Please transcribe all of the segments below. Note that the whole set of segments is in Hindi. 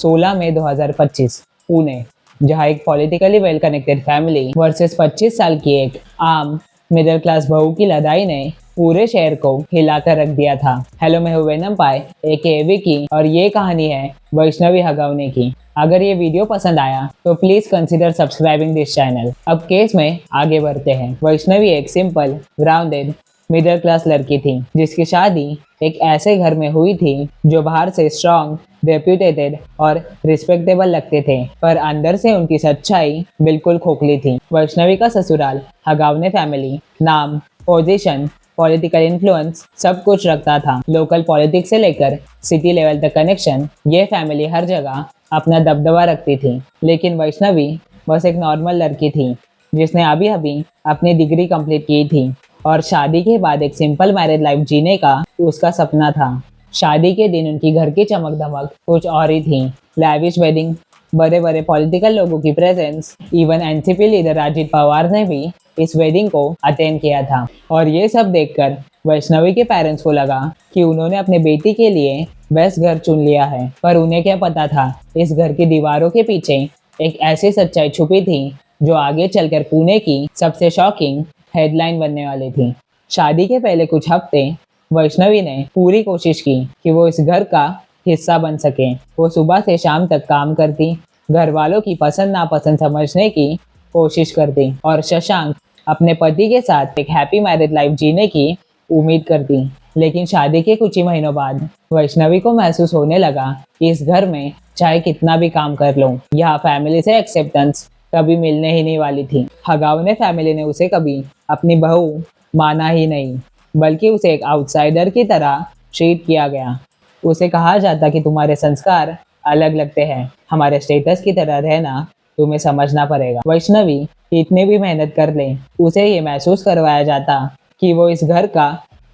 16 मई 2025 पुणे, जहां एक politically well connected family versus 25 साल की एक आम मिडिल क्लास बहू की लड़ाई ने पूरे शहर को हिलाकर रख दिया था। हेलो, मैं हूं वेनम पाई एके विकी और ये कहानी है वैष्णवी हगावने की। अगर ये वीडियो पसंद आया तो please consider subscribing this channel. अब केस में आगे बढ़ते हैं। वैष्णवी एक सिंपल, ग्राउंडेड, मिडिल क्लास लड़की थी जिसकी शादी एक ऐसे घर में हुई थी जो बाहर से स्ट्रॉन्ग, रेप्यूटेटेड और रिस्पेक्टेबल लगते थे, पर अंदर से उनकी सच्चाई बिल्कुल खोखली थी। वैष्णवी का ससुराल हगावने फैमिली नाम, पोजीशन, पॉलिटिकल इन्फ्लुएंस सब कुछ रखता था। लोकल पॉलिटिक्स से लेकर सिटी लेवल तक कनेक्शन, ये फैमिली हर जगह अपना दबदबा रखती थी। लेकिन वैष्णवी बस एक नॉर्मल लड़की थी जिसने अभी अभी अपनी डिग्री कंप्लीट की थी और शादी के बाद एक सिंपल मैरिड लाइफ जीने का उसका सपना था। शादी के दिन उनकी घर की चमक धमक कुछ और ही थी। लैविश वेडिंग, बड़े बड़े पॉलिटिकल लोगों की presence, even NCP leader Ajit Pawar ने भी इस वेडिंग को अटेंड किया था। और ये सब देखकर वैष्णवी के पेरेंट्स को लगा कि उन्होंने अपने बेटी के लिए बेस्ट घर चुन लिया है। पर उन्हें क्या पता था, इस घर की दीवारों के पीछे एक ऐसी सच्चाई छुपी थी जो आगे चलकर पुणे की सबसे शॉकिंग हेडलाइन बनने वाली थी। शादी के पहले कुछ हफ्ते वैष्णवी ने पूरी कोशिश की कि वो इस घर का हिस्सा बन सके। वो सुबह से शाम तक काम करती, घर वालों की पसंद नापसंद समझने की कोशिश करती और शशांक अपने पति के साथ एक हैप्पी मैरिड लाइफ जीने की उम्मीद करती। लेकिन शादी के कुछ ही महीनों बाद वैष्णवी को महसूस होने लगा कि इस घर में चाहे कितना भी काम कर लूं, यहाँ फैमिली से एक्सेप्टेंस कभी मिलने ही नहीं वाली थी। हगावने फैमिली ने उसे कभी अपनी बहू माना ही नहीं, बल्कि उसे एक आउटसाइडर की तरह ट्रीट किया गया। उसे कहा जाता कि तुम्हारे संस्कार अलग लगते हैं, हमारे स्टेटस की तरह रहना तुम्हें समझना पड़ेगा। वैष्णवी इतनी भी मेहनत कर ले, उसे ये महसूस करवाया जाता कि वो इस घर का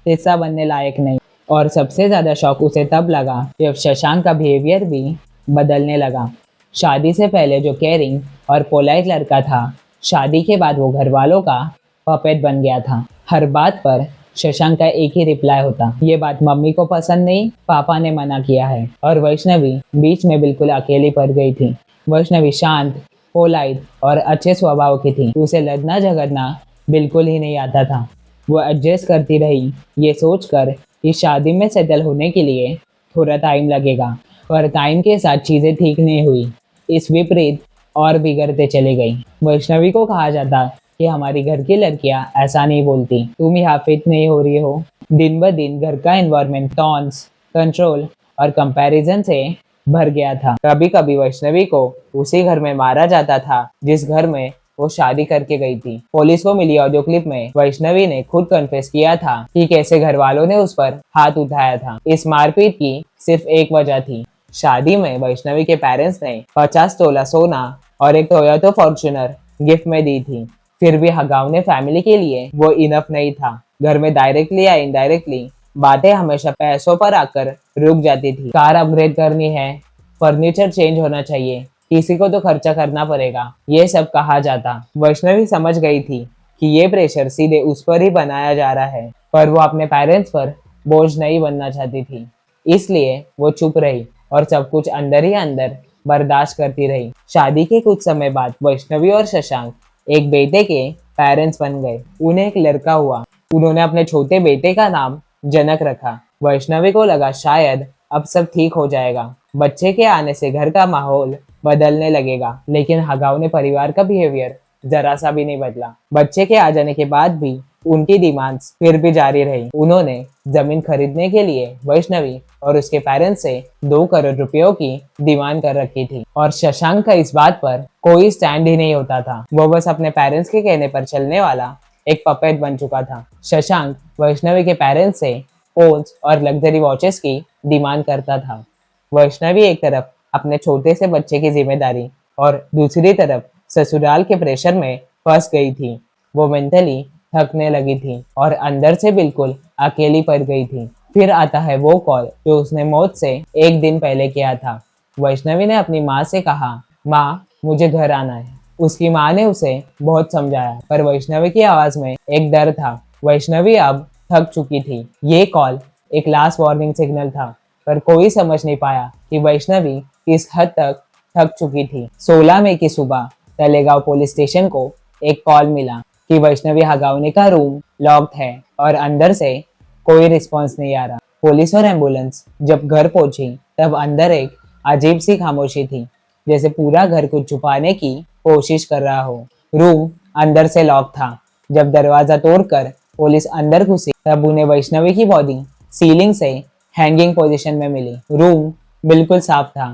हिस्सा बनने लायक नहीं। और सबसे ज़्यादा शौक उसे तब लगा जब शशांक का बिहेवियर भी बदलने लगा। शादी से पहले जो केयरिंग और पोलाइट लड़का था, शादी के बाद वो घर वालों का पपेट बन गया था। हर बात पर शशांक का एक ही रिप्लाई होता, ये बात मम्मी को पसंद नहीं, पापा ने मना किया है। और वैष्णवी बीच में बिल्कुल अकेली पड़ गई थी। वैष्णवी शांत, पोलाइट और अच्छे स्वभाव की थी। उसे लड़ना झगड़ना बिल्कुल ही नहीं आता था। वो एडजस्ट करती रही, ये सोचकर कि शादी में सेटल होने के लिए थोड़ा टाइम लगेगा। पर टाइम के साथ चीज़ें ठीक नहीं हुई, इस विपरीत और बिगड़ते चली गई। वैष्णवी को कहा जाता कि हमारी घर की लड़कियां ऐसा नहीं बोलती, तुम यहाँ फिट नहीं हो रही हो। दिन ब दिन घर का एनवायरनमेंट टॉन्स, कंट्रोल और कंपैरिजन से भर गया था। कभी कभी वैष्णवी को उसी घर में मारा जाता था जिस घर में वो शादी करके गई थी। पुलिस को मिली ऑडियो क्लिप में वैष्णवी ने खुद कन्फेस किया था कि कैसे घर वालों ने उस पर हाथ उठाया था। इस मारपीट की सिर्फ एक वजह थी, शादी में वैष्णवी के पेरेंट्स ने 50 तोला सोना और एक टोयोटा फॉर्च्यूनर गिफ्ट में दी थी। फिर भी हगावने फैमिली के लिए वो इनफ नहीं था। घर में डायरेक्टली या इनडायरेक्टली बातें हमेशा पैसों पर आकर रुक जाती थी। कार अपग्रेड करनी है, फर्नीचर चेंज होना चाहिए, किसी को तो खर्चा करना पड़ेगा, ये सब कहा जाता। वैष्णवी समझ गई थी कि ये प्रेशर सीधे उस पर ही बनाया जा रहा है, पर वो अपने पेरेंट्स पर बोझ नहीं बनना चाहती थी। इसलिए वो चुप रही और सब कुछ अंदर ही अंदर बर्दाश्त करती रही। शादी के कुछ समय बाद वैष्णवी और शशांक एक बेटे के पेरेंट्स बन गए। उन्हें एक लड़का हुआ। उन्होंने अपने छोटे बेटे का नाम जनक रखा। वैष्णवी को लगा शायद अब सब ठीक हो जाएगा, बच्चे के आने से घर का माहौल बदलने लगेगा। लेकिन हगावने परिवार का बिहेवियर जरा सा भी नहीं बदला। बच्चे के आ जाने के बाद भी उनकी डिमांड्स फिर भी जारी रही। उन्होंने जमीन खरीदने के लिए वैष्णवी और उसके पेरेंट्स से 2 करोड़ रुपयों की डिमांड कर रखी थी और शशांक का इस बात पर कोई स्टैंड ही नहीं होता था। वो बस अपने पेरेंट्स के कहने पर चलने वाला एक पपेट बन चुका था। शशांक वैष्णवी के पेरेंट्स से फोन्स और लग्जरी वॉचेस की डिमांड करता था। वैष्णवी एक तरफ अपने छोटे से बच्चे की जिम्मेदारी और दूसरी तरफ ससुराल के प्रेशर में फंस गई थी। वो मेंटली थकने लगी थी और अंदर से बिल्कुल अकेली पड़ गई थी। फिर आता है वो कॉल जो उसने मौत से एक दिन पहले किया था। वैष्णवी ने अपनी माँ से कहा, माँ मुझे घर आना है। उसकी माँ ने उसे बहुत समझाया, पर वैष्णवी की आवाज़ में एक डर था। वैष्णवी अब थक चुकी थी। ये कॉल एक लास्ट वार्निंग सिग्नल था, पर कोई समझ नहीं पाया कि वैष्णवी इस हद तक थक चुकी थी। 16 मई की सुबह तलेगांव पुलिस स्टेशन को एक कॉल मिला कि वैष्णवी हगावने का रूम लॉक्ड है और अंदर से कोई रिस्पांस नहीं आ रहा। पुलिस और एम्बुलेंस जब घर पहुंची तब अंदर एक अजीब सी खामोशी थी, जैसे पूरा घर कुछ छुपाने की कोशिश कर रहा हो। रूम अंदर से लॉक था। जब दरवाजा तोड़कर पुलिस अंदर घुसी तब उन्हें वैष्णवी की बॉडी सीलिंग से हैंगिंग पोजीशन में मिली। रूम बिल्कुल साफ था,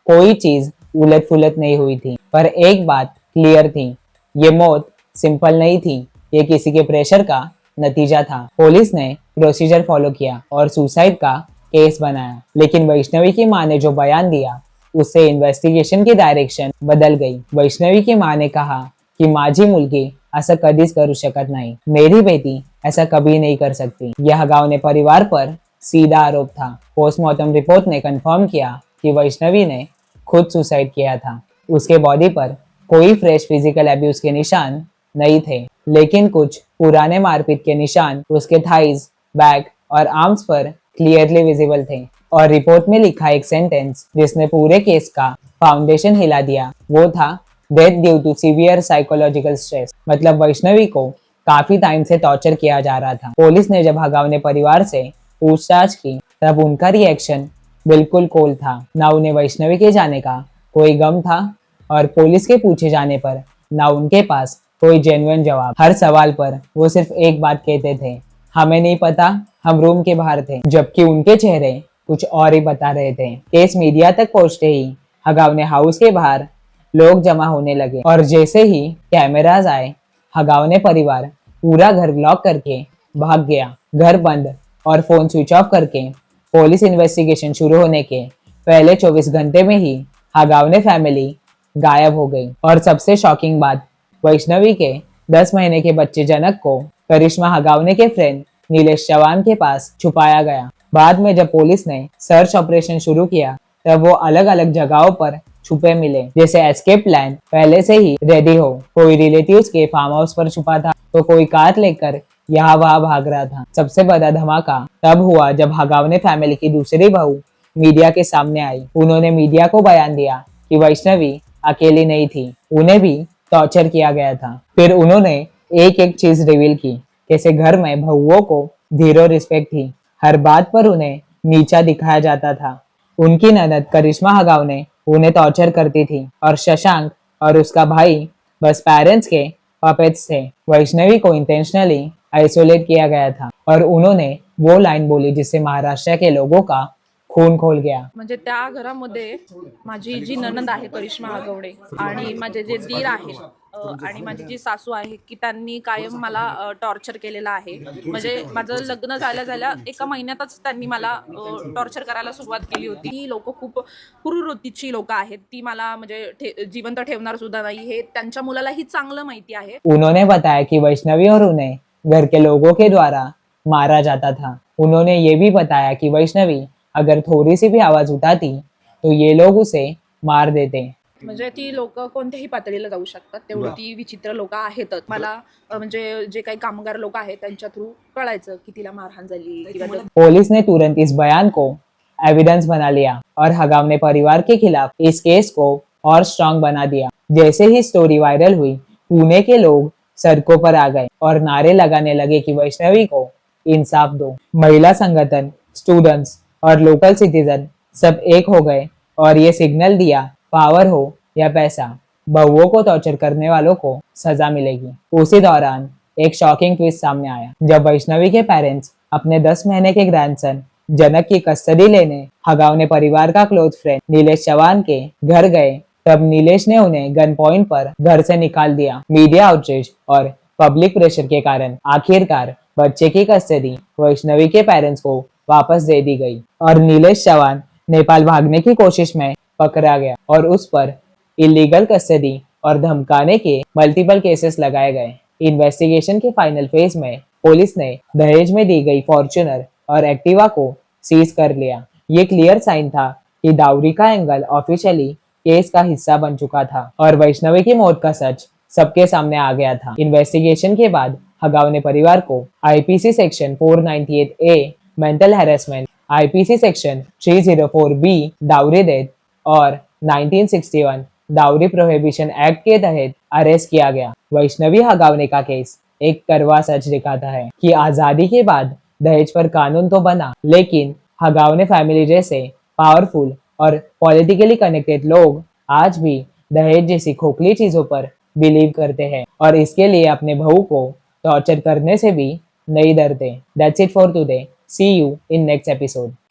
कोई चीज उलट फुलट नहीं हुई थी, पर एक बात क्लियर थी, ये मौत सिंपल नहीं थी, ये किसी के प्रेशर का नतीजा था। पुलिस ने प्रोसीजर फॉलो किया और सुसाइड का केस बनाया, लेकिन वैष्णवी की माँ ने जो बयान दिया उससे इन्वेस्टिगेशन की डायरेक्शन बदल गई। वैष्णवी की माँ ने कहा की माझी मुलगी असं कधीच करू शकत नाही, मेरी बेटी ऐसा कभी नहीं कर सकती। यह गांव परिवार पर सीधा आरोप था। पोस्टमार्टम रिपोर्ट ने कंफर्म किया कि वैष्णवी ने खुद सुसाइड किया था। उसके बॉडी पर कोई फ्रेश फिजिकल अब्यूज के निशान नहीं थे, लेकिन कुछ पुराने मारपीट के निशान उसके थाइज, बैक और आर्म्स पर क्लियरली विजिबल थे। और रिपोर्ट में लिखा एक सेंटेंस जिसने पूरे केस का फाउंडेशन हिला दिया, वो था death due to severe psychological stress. मतलब वैष्णवी को काफी टाइम से टॉर्चर किया जा रहा था। पुलिस ने जब हगावने परिवार से पूछताछ की तब उनका रिएक्शन बिल्कुल कोल्ड था। ना उन्हें वैष्णवी के जाने का कोई गम था और पुलिस के पूछे जाने पर ना उनके पास कोई जेन्युइन जवाब। हर सवाल पर वो सिर्फ एक बात कहते थे, हमें नहीं पता, हम रूम के बाहर थे, जबकि उनके चेहरे कुछ और ही बता रहे थे। केस मीडिया तक पहुंचते ही हगावने हाउस के बाहर लोग जमा होने लगे और जैसे ही कैमराज आए हगावने परिवार पूरा घर लॉक करके भाग गया। घर बंद और फोन स्विच ऑफ करके पुलिस इन्वेस्टिगेशन शुरू होने के पहले 24 घंटे में ही हगावने फैमिली गायब हो गई। और सबसे शॉकिंग बात, वैष्णवी के 10 महीने के बच्चे जनक को करिश्मा हगावने के फ्रेंड नीलेश चौहान के पास छुपाया गया। बाद में जब पुलिस ने सर्च ऑपरेशन शुरू किया तब वो अलग अलग जगहों पर छुपे मिले, जैसे एस्केप प्लान पहले से ही रेडी हो। कोई रिलेटिव्स के फार्म हाउस पर छुपा था तो कोई कार लेकर यहाँ वहाँ भाग रहा था। सबसे बड़ा धमाका तब हुआ जब हगावने फैमिली की दूसरी बहू मीडिया के सामने आई। उन्होंने मीडिया को बयान दिया कि वैष्णवी अकेली नहीं थी, उन्हें भी टॉर्चर किया गया था। फिर उन्होंने एक एक चीज रिवील की, कैसे घर में बहुओं को जीरो रिस्पेक्ट थी, हर बात पर उन्हें नीचा दिखाया जाता था। उनकी ननद करिश्मा हगावने उन्हें टॉर्चर करती थी और शशांक और उसका भाई बस पेरेंट्स के पपेट्स थे। वैष्णवी को इंटेंशनली आइसोलेट किया गया था और उन्होंने वो लाइन बोली जिससे महाराष्ट्र के लोगों का खून खोल गया। म्हणजे त्या घरामध्ये माझी जी ननंद आहे करिश्मा आगवडे आणि माझे जे दीर आहेत आणि माझी जी सासू आहे की त्यांनी कायम मला टॉर्चर केलेलं आहे. म्हणजे माझं लग्न झाल्या एका महिन्यातच त्यांनी मला टॉर्चर करायला सुरुवात केली होती. ही लोक खूप क्रूर वृत्तीची लोक आहेत. ती मला म्हणजे जिवंत ठेवणार सुद्धा नाही, हे त्यांच्या मुलालाही चांगलं माहिती आहे. उन्होंने बताया कि वैष्णवी और उन्हें घर के लोगों के द्वारा मारा जाता था। उन्होंने ये भी बताया कि वैष्णवी अगर थोड़ी सी भी आवाज उठाती तो ये लोग उसे मार देते। म्हणजे ती लोक कोणत्याही पातळीला जाऊ शकतात, तेवढी ती विचित्र लोक आहेतच. मला म्हणजे जे काही कामगार लोक आहेत त्यांच्या थ्रू कळायचं की तिला मारहाण झाली किंवा पुलिस ने तुरंत इस बयान को एविडेंस बना लिया और हगावने परिवार के खिलाफ इस केस को और स्ट्रांग बना दिया। जैसे ही स्टोरी वायरल हुई, पुणे के लोग सड़कों पर आ गए और नारे लगाने लगे कि वैष्णवी को इंसाफ दो। महिला संगठन, स्टूडेंट्स और लोकल सिटीजन सब एक हो गए और ये सिग्नल दिया, पावर हो या पैसा, बहुओं को टॉर्चर करने वालों को सजा मिलेगी। उसी दौरान एक शॉकिंग ट्विस्ट सामने आया जब वैष्णवी के पेरेंट्स अपने 10 महीने के ग्रैंडसन जनक की कस्टडी लेने हगावने परिवार का क्लोज फ्रेंड नीलेश चौहान के घर गए, तब नीलेश ने उन्हें गन पॉइंट पर घर से निकाल दिया। मीडिया आउटरीच और पब्लिक प्रेशर के कारण आखिरकार बच्चे की कस्टडी वैष्णवी के पेरेंट्स को वापस दे दी गई और नीलेश चौहान नेपाल भागने की कोशिश में पकड़ा गया और उस पर इलीगल कस्टडी और धमकाने के मल्टीपल केसेस लगाए गए। इन्वेस्टिगेशन के फाइनल फेज में पुलिस ने दहेज में दी गई फॉर्च्यूनर और एक्टिवा को सीज कर लिया। ये क्लियर साइन था कि डाउरी का एंगल ऑफिशियली केस का हिस्सा बन चुका था और वैष्णवी की मौत का सच सबके सामने आ गया था। इन्वेस्टिगेशन के बाद हगावने परिवार को IPC section 498A mental harassment, IPC section 304B dowry death और 1961 डाउरी प्रोहिबिशन एक्ट के तहत अरेस्ट किया गया। वैष्णवी हगावने का केस एक कड़वा सच दिखाता है कि आजादी के बाद दहेज पर कानून तो बना, लेकिन हगावने फैमिली जैसे पावरफुल और पॉलिटिकली कनेक्टेड लोग आज भी दहेज जैसी खोखली चीजों पर बिलीव करते हैं और इसके लिए अपने बहू को टॉर्चर करने से भी नहीं डरते। That's it for today. See you in next episode.